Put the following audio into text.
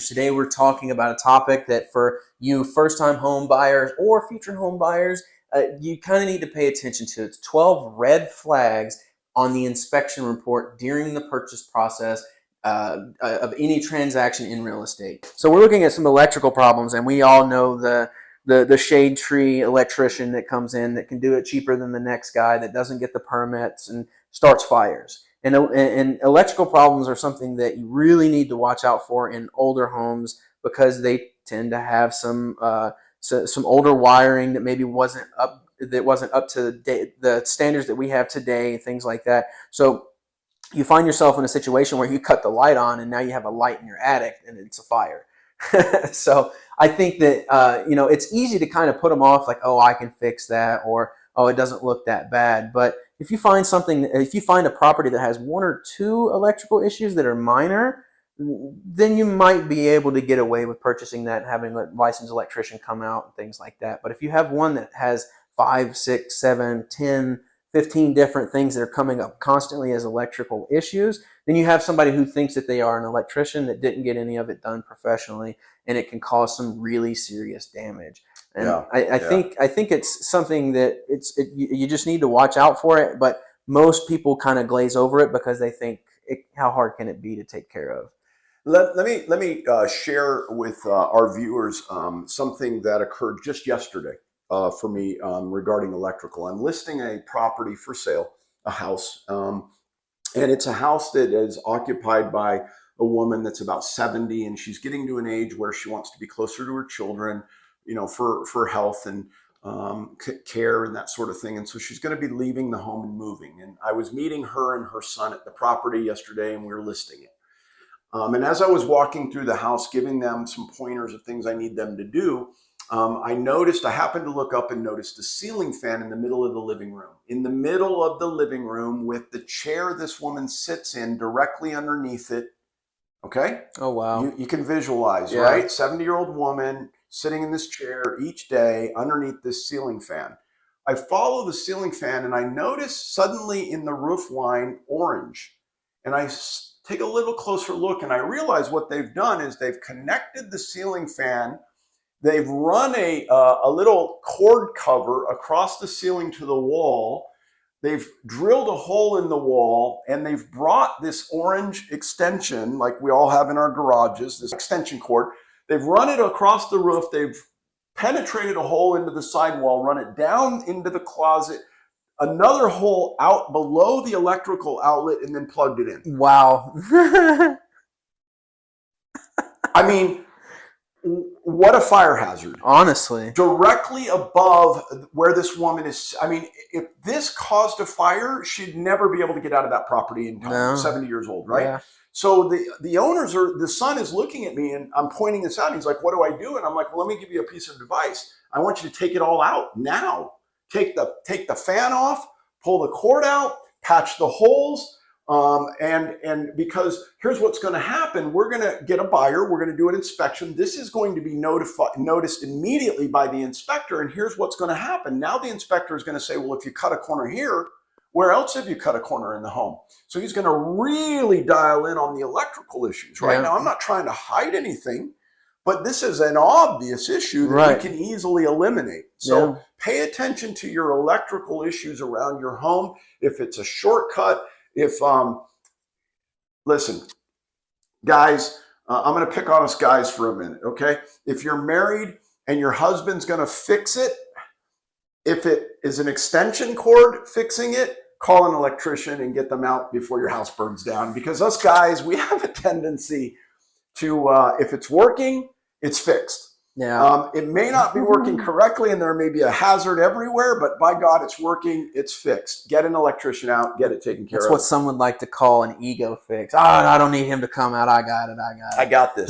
Today we're talking about a topic that for you first-time home buyers or future home buyers, you kind of need to pay attention to. It's 12 red flags on the inspection report during the purchase process of any transaction in real estate. So we're looking at some electrical problems, and we all know the shade tree electrician that comes in that can do it cheaper than the next guy that doesn't get the permits and starts fires. And electrical problems are something that you really need to watch out for in older homes because they tend to have some older wiring that maybe wasn't up to the standards that we have today, things like that. So you find yourself in a situation where you cut the light on and now you have a light in your attic and it's a fire. So I think that it's easy to kind of put them off like, oh, I can fix that, or oh, it doesn't look that bad. But if you find a property that has one or two electrical issues that are minor, then you might be able to get away with purchasing that and having a licensed electrician come out and things like that. But if you have one that has 5, 6, 7, 10, 15 different things that are coming up constantly as electrical issues, then you have somebody who thinks that they are an electrician that didn't get any of it done professionally, and it can cause some really serious damage. And I think it's something that you just need to watch out for it. But most people kind of glaze over it because they think, how hard can it be to take care of? Let me share with our viewers something that occurred just yesterday for me regarding electrical. I'm listing a property for sale, a house, and it's a house that is occupied by a woman that's about 70, and she's getting to an age where she wants to be closer to her children, for health and care and that sort of thing. And so she's going to be leaving the home and moving. And I was meeting her and her son at the property yesterday, and we were listing it. And as I was walking through the house, giving them some pointers of things I need them to do, I happened to look up and noticed the ceiling fan in the middle of the living room. In the middle of the living room with the chair this woman sits in directly underneath it. Okay? Oh, wow. You can visualize, right? 70-year-old woman sitting in this chair each day underneath this ceiling fan. I follow the ceiling fan and I notice suddenly in the roof line orange. And I take a little closer look and I realize what they've done is they've connected the ceiling fan. They've run a little cord cover across the ceiling to the wall. They've drilled a hole in the wall and they've brought this orange extension like we all have in our garages, this extension cord. They've run it across the roof. They've penetrated a hole into the sidewall, run it down into the closet, another hole out below the electrical outlet, and then plugged it in. Wow. I mean, what a fire hazard. Honestly. Directly above where this woman is. I mean, if this caused a fire, she'd never be able to get out of that property in time. No. 70 years old, right? Yeah. So the son is looking at me and I'm pointing this out. And he's like, what do I do? And I'm like, well, let me give you a piece of advice. I want you to take it all out now. Take the fan off, pull the cord out, patch the holes. And because here's what's going to happen. We're going to get a buyer. We're going to do an inspection. This is going to be noticed immediately by the inspector. And here's what's going to happen. Now the inspector is going to say, well, if you cut a corner here, where else have you cut a corner in the home? So he's going to really dial in on the electrical issues, right? Now, I'm not trying to hide anything, but this is an obvious issue that we can easily eliminate. So pay attention to your electrical issues around your home. If it's a shortcut, listen, guys, I'm going to pick on us guys for a minute, okay? If you're married and your husband's going to fix it, if it is an extension cord fixing it, call an electrician and get them out before your house burns down. Because us guys, we have a tendency to, if it's working, it's fixed. Yeah. It may not be working correctly and there may be a hazard everywhere, but by God, it's working, it's fixed. Get an electrician out, get it taken care of. That's what some would like to call an ego fix. Oh, I don't need him to come out. I got it. I got this.